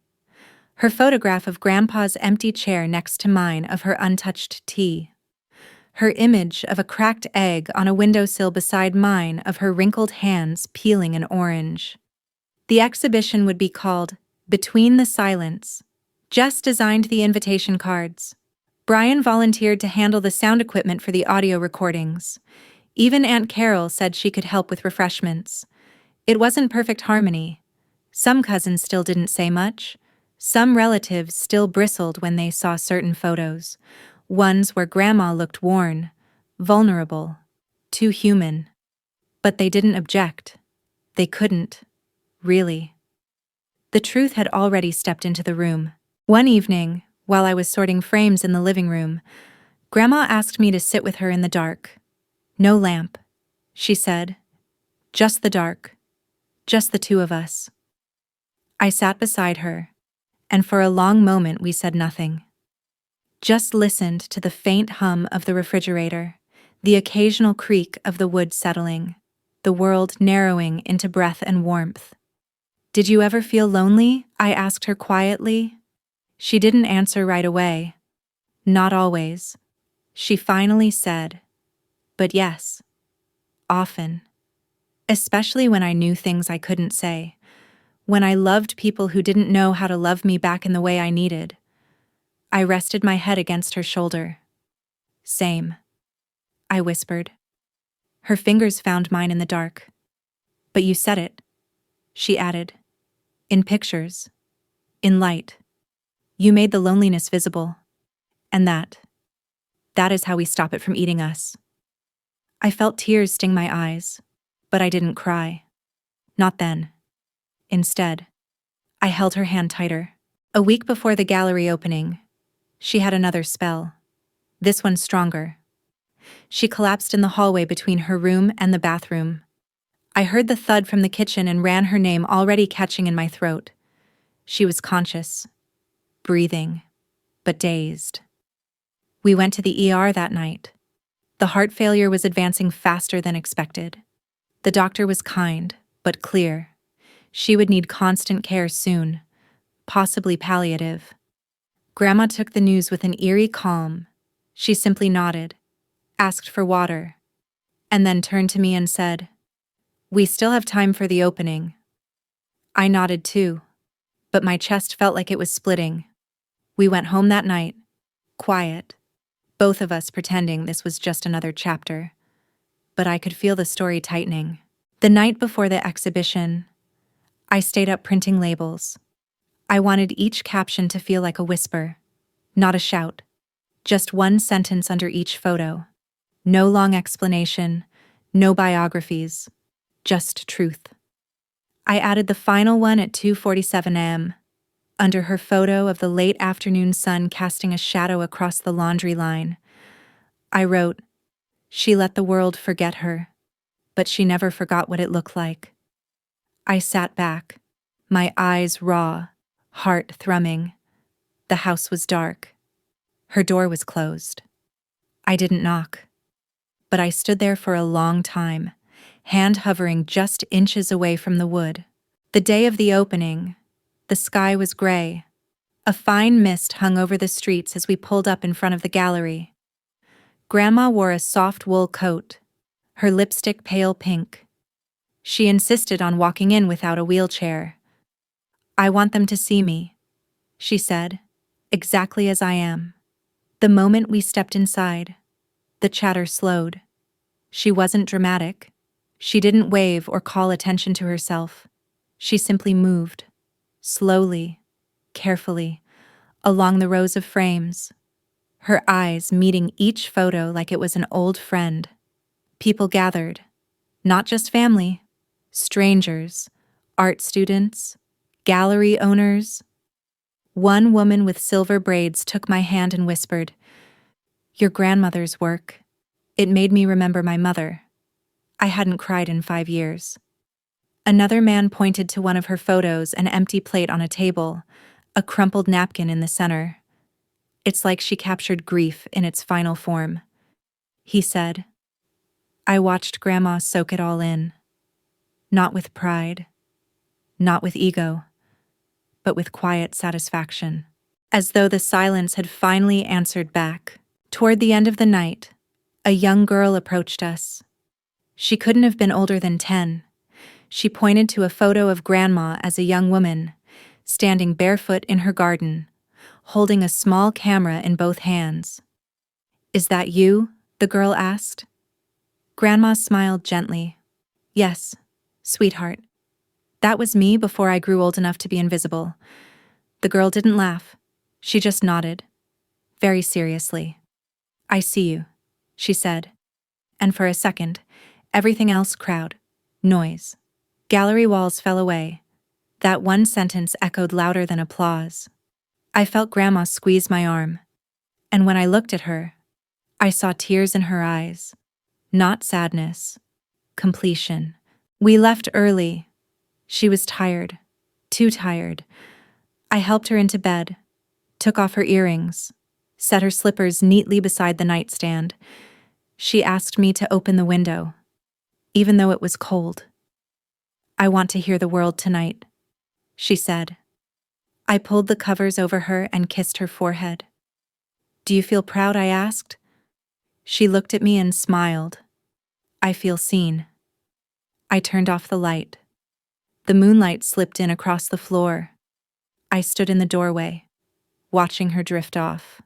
Her photograph of Grandpa's empty chair next to mine of her untouched tea. Her image of a cracked egg on a windowsill beside mine of her wrinkled hands peeling an orange. The exhibition would be called Between the Silence. Jess designed the invitation cards. Brian volunteered to handle the sound equipment for the audio recordings. Even Aunt Carol said she could help with refreshments. It wasn't perfect harmony. Some cousins still didn't say much. Some relatives still bristled when they saw certain photos. Ones where Grandma looked worn, vulnerable, too human. But they didn't object. They couldn't, really. The truth had already stepped into the room. One evening, while I was sorting frames in the living room, Grandma asked me to sit with her in the dark. No lamp, she said. Just the dark. Just the two of us. I sat beside her, and for a long moment we said nothing. Just listened to the faint hum of the refrigerator, the occasional creak of the wood settling, the world narrowing into breath and warmth. Did you ever feel lonely? I asked her quietly. She didn't answer right away. Not always. She finally said, but yes. Often. Especially when I knew things I couldn't say. When I loved people who didn't know how to love me back in the way I needed. I rested my head against her shoulder. Same. I whispered. Her fingers found mine in the dark. But you said it, she added. In pictures. In light. You made the loneliness visible. And that is how we stop it from eating us. I felt tears sting my eyes, but I didn't cry. Not then. Instead, I held her hand tighter. A week before the gallery opening, she had another spell. This one stronger. She collapsed in the hallway between her room and the bathroom. I heard the thud from the kitchen and ran her name already catching in my throat. She was conscious, breathing, but dazed. We went to the ER that night. The heart failure was advancing faster than expected. The doctor was kind, but clear. She would need constant care soon, possibly palliative. Grandma took the news with an eerie calm. She simply nodded, asked for water, and then turned to me and said, "We still have time for the opening." I nodded too, but my chest felt like it was splitting. We went home that night, quiet, both of us pretending this was just another chapter. But I could feel the story tightening. The night before the exhibition, I stayed up printing labels. I wanted each caption to feel like a whisper, not a shout. Just one sentence under each photo. No long explanation, no biographies, just truth. I added the final one at 2:47 a.m., under her photo of the late afternoon sun casting a shadow across the laundry line. I wrote, "She let the world forget her, but she never forgot what it looked like." I sat back, my eyes raw, heart thrumming. The house was dark. Her door was closed. I didn't knock. But I stood there for a long time, hand hovering just inches away from the wood. The day of the opening, the sky was gray. A fine mist hung over the streets as we pulled up in front of the gallery. Grandma wore a soft wool coat, her lipstick pale pink. She insisted on walking in without a wheelchair. "I want them to see me," she said, "exactly as I am." The moment we stepped inside, the chatter slowed. She wasn't dramatic. She didn't wave or call attention to herself. She simply moved, slowly, carefully, along the rows of frames, her eyes meeting each photo like it was an old friend. People gathered, not just family, Strangers, art students, gallery owners. One woman with silver braids took my hand and whispered, "Your grandmother's work. It made me remember my mother. I hadn't cried in 5 years." Another man pointed to one of her photos, an empty plate on a table, a crumpled napkin in the center. "It's like she captured grief in its final form," he said. I watched Grandma soak it all in. Not with pride, not with ego, but with quiet satisfaction. As though the silence had finally answered back. Toward the end of the night, a young girl approached us. She couldn't have been older than 10. She pointed to a photo of Grandma as a young woman, standing barefoot in her garden, holding a small camera in both hands. "Is that you?" the girl asked. Grandma smiled gently. "Yes, sweetheart. That was me before I grew old enough to be invisible." The girl didn't laugh. She just nodded, very seriously. "I see you," she said. And for a second, everything else crowd, noise. Gallery walls fell away. That one sentence echoed louder than applause. I felt Grandma squeeze my arm. And when I looked at her, I saw tears in her eyes. Not sadness. Completion. We left early. She was tired. Too tired. I helped her into bed, took off her earrings, set her slippers neatly beside the nightstand. She asked me to open the window, even though it was cold. "I want to hear the world tonight," she said. I pulled the covers over her and kissed her forehead. "Do you feel proud?" I asked. She looked at me and smiled. "I feel seen." I turned off the light. The moonlight slipped in across the floor. I stood in the doorway, watching her drift off.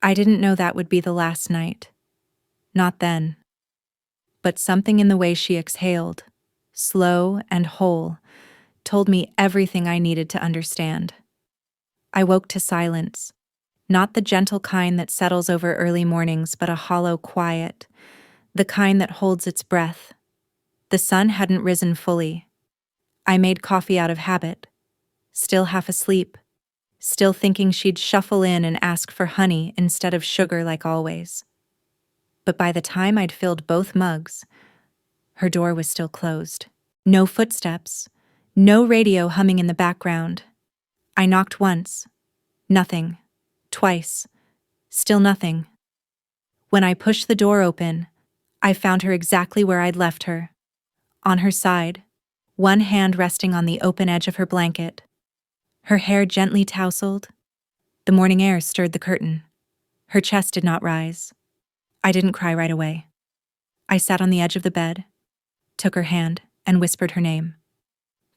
I didn't know that would be the last night. Not then. But something in the way she exhaled, slow and whole, told me everything I needed to understand. I woke to silence, not the gentle kind that settles over early mornings, but a hollow quiet, the kind that holds its breath. The sun hadn't risen fully. I made coffee out of habit, still half asleep, still thinking she'd shuffle in and ask for honey instead of sugar like always. But by the time I'd filled both mugs, her door was still closed. No footsteps, no radio humming in the background. I knocked once. Nothing. Twice. Still nothing. When I pushed the door open, I found her exactly where I'd left her. On her side, one hand resting on the open edge of her blanket. Her hair gently tousled. The morning air stirred the curtain. Her chest did not rise. I didn't cry right away. I sat on the edge of the bed, took her hand, and whispered her name.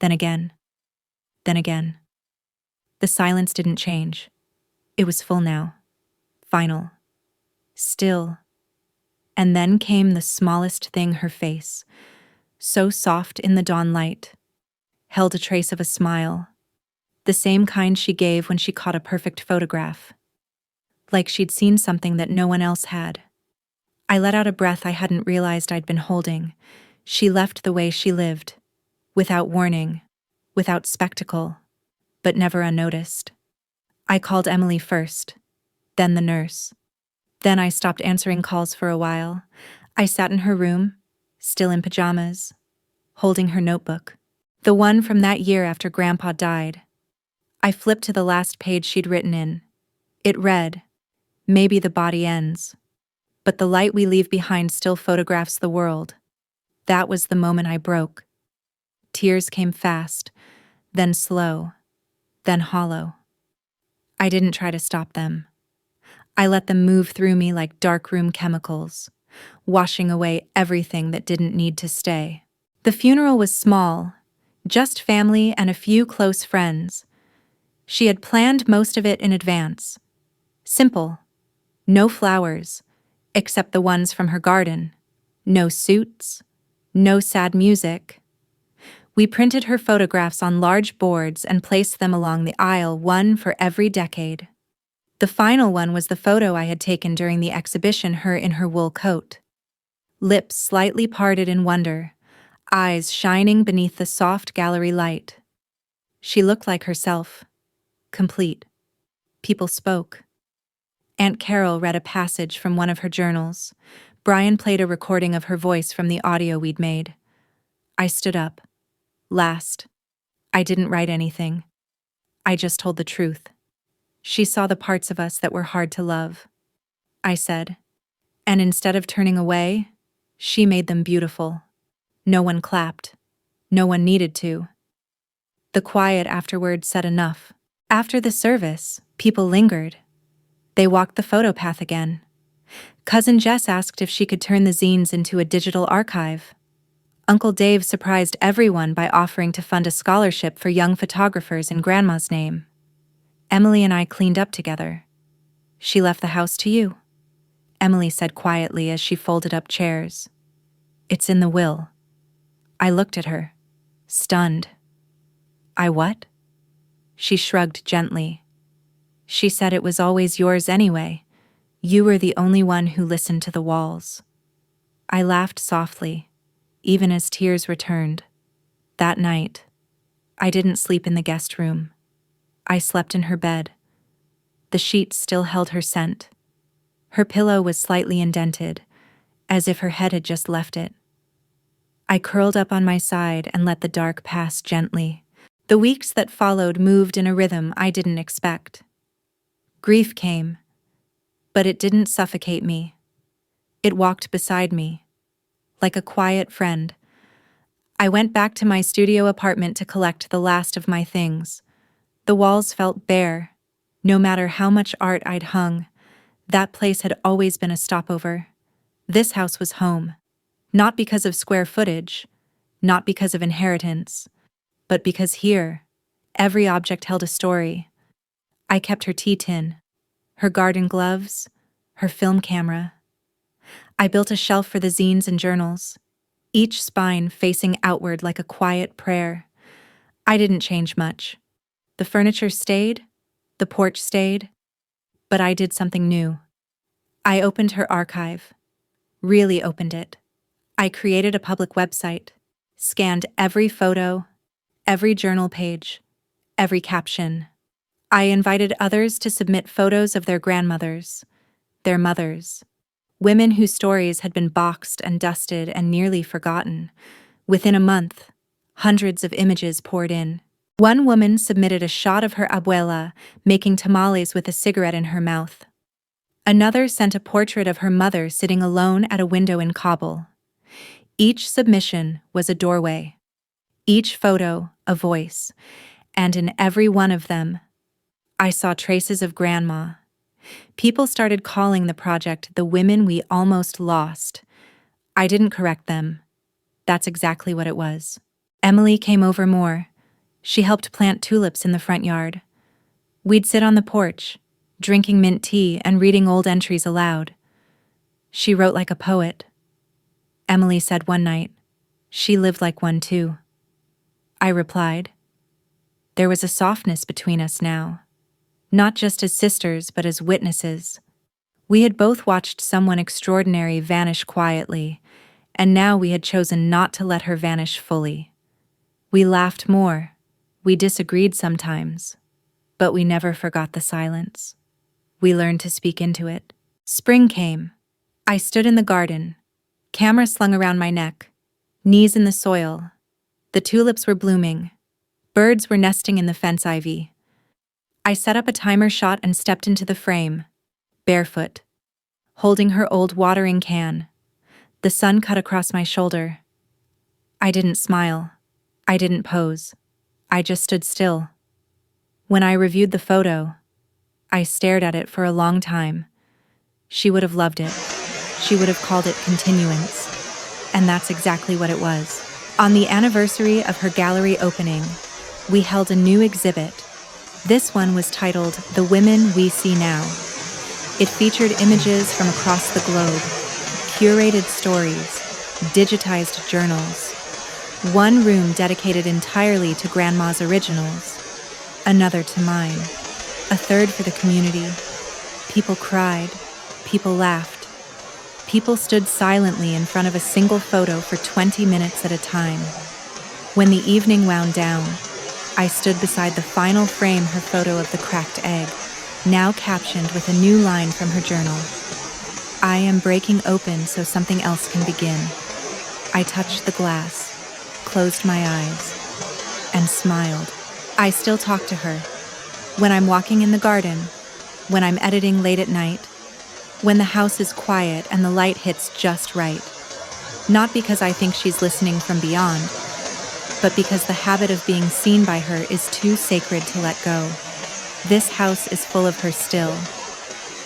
Then again. Then again. The silence didn't change. It was full now. Final. Still. And then came the smallest thing, her face, so soft in the dawn light, held a trace of a smile, the same kind she gave when she caught a perfect photograph. Like she'd seen something that no one else had. I let out a breath I hadn't realized I'd been holding. She left the way she lived, without warning, without spectacle, but never unnoticed. I called Emily first, then the nurse. Then I stopped answering calls for a while. I sat in her room, still in pajamas, holding her notebook, the one from that year after Grandpa died. I flipped to the last page she'd written in. It read, "Maybe the body ends, but the light we leave behind still photographs the world." That was the moment I broke. Tears came fast, then slow, then hollow. I didn't try to stop them. I let them move through me like darkroom chemicals, washing away everything that didn't need to stay. The funeral was small, just family and a few close friends. She had planned most of it in advance. Simple. No flowers, except the ones from her garden. No suits. No sad music. We printed her photographs on large boards and placed them along the aisle, one for every decade. The final one was the photo I had taken during the exhibition, her in her wool coat. Lips slightly parted in wonder, eyes shining beneath the soft gallery light. She looked like herself, complete. People spoke. Aunt Carol read a passage from one of her journals. Brian played a recording of her voice from the audio we'd made. I stood up. Last. I didn't write anything. I just told the truth. She saw the parts of us that were hard to love. I said. And instead of turning away, she made them beautiful. No one clapped. No one needed to. The quiet afterward said enough. After the service, people lingered. They walked the photo path again. Cousin Jess asked if she could turn the zines into a digital archive. Uncle Dave surprised everyone by offering to fund a scholarship for young photographers in Grandma's name. Emily and I cleaned up together. She left the house to you, Emily said quietly as she folded up chairs. It's in the will. I looked at her, stunned. I what? She shrugged gently. She said it was always yours anyway. You were the only one who listened to the walls. I laughed softly, even as tears returned. That night, I didn't sleep in the guest room. I slept in her bed. The sheets still held her scent. Her pillow was slightly indented, as if her head had just left it. I curled up on my side and let the dark pass gently. The weeks that followed moved in a rhythm I didn't expect. Grief came, but it didn't suffocate me. It walked beside me, like a quiet friend. I went back to my studio apartment to collect the last of my things. The walls felt bare. No matter how much art I'd hung, that place had always been a stopover. This house was home, not because of square footage, not because of inheritance, but because here, every object held a story. I kept her tea tin, her garden gloves, her film camera. I built a shelf for the zines and journals, each spine facing outward like a quiet prayer. I didn't change much. The furniture stayed, the porch stayed, but I did something new. I opened her archive, really opened it. I created a public website, scanned every photo, every journal page, every caption. I invited others to submit photos of their grandmothers, their mothers, women whose stories had been boxed and dusted and nearly forgotten. Within a month, hundreds of images poured in. One woman submitted a shot of her abuela making tamales with a cigarette in her mouth. Another sent a portrait of her mother sitting alone at a window in Kabul. Each submission was a doorway, each photo a voice, and in every one of them, I saw traces of Grandma. People started calling the project the women we almost lost. I didn't correct them. That's exactly what it was. Emily came over more. She helped plant tulips in the front yard. We'd sit on the porch, drinking mint tea and reading old entries aloud. She wrote like a poet. Emily said one night, she lived like one too. I replied, there was a softness between us now, not just as sisters but as witnesses. We had both watched someone extraordinary vanish quietly, and now we had chosen not to let her vanish fully. We laughed more. We disagreed sometimes, but we never forgot the silence. We learned to speak into it. Spring came. I stood in the garden, camera slung around my neck, knees in the soil. The tulips were blooming. Birds were nesting in the fence ivy. I set up a timer shot and stepped into the frame, barefoot, holding her old watering can. The sun cut across my shoulder. I didn't smile. I didn't pose. I just stood still. When I reviewed the photo, I stared at it for a long time. She would have loved it. She would have called it continuance. And that's exactly what it was. On the anniversary of her gallery opening, we held a new exhibit. This one was titled The Women We See Now. It featured images from across the globe, curated stories, digitized journals. One room dedicated entirely to Grandma's originals, another to mine, a third for the community. People cried, people laughed, People stood silently in front of a single photo for 20 minutes at a time. When the evening wound down, I stood beside the final frame, her photo of the cracked egg, now captioned with a new line from her journal. I am breaking open so something else can begin. I touched the glass, closed my eyes, and smiled. I still talk to her. When I'm walking in the garden, when I'm editing late at night, when the house is quiet and the light hits just right. Not because I think she's listening from beyond, but because the habit of being seen by her is too sacred to let go. This house is full of her still,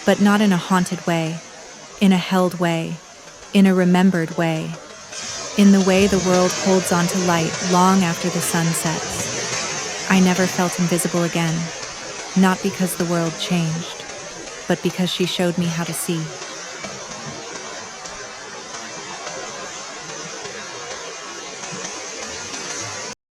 but not in a haunted way, in a held way, in a remembered way, in the way the world holds on to light long after the sun sets. I never felt invisible again, not because the world changed, but because she showed me how to see.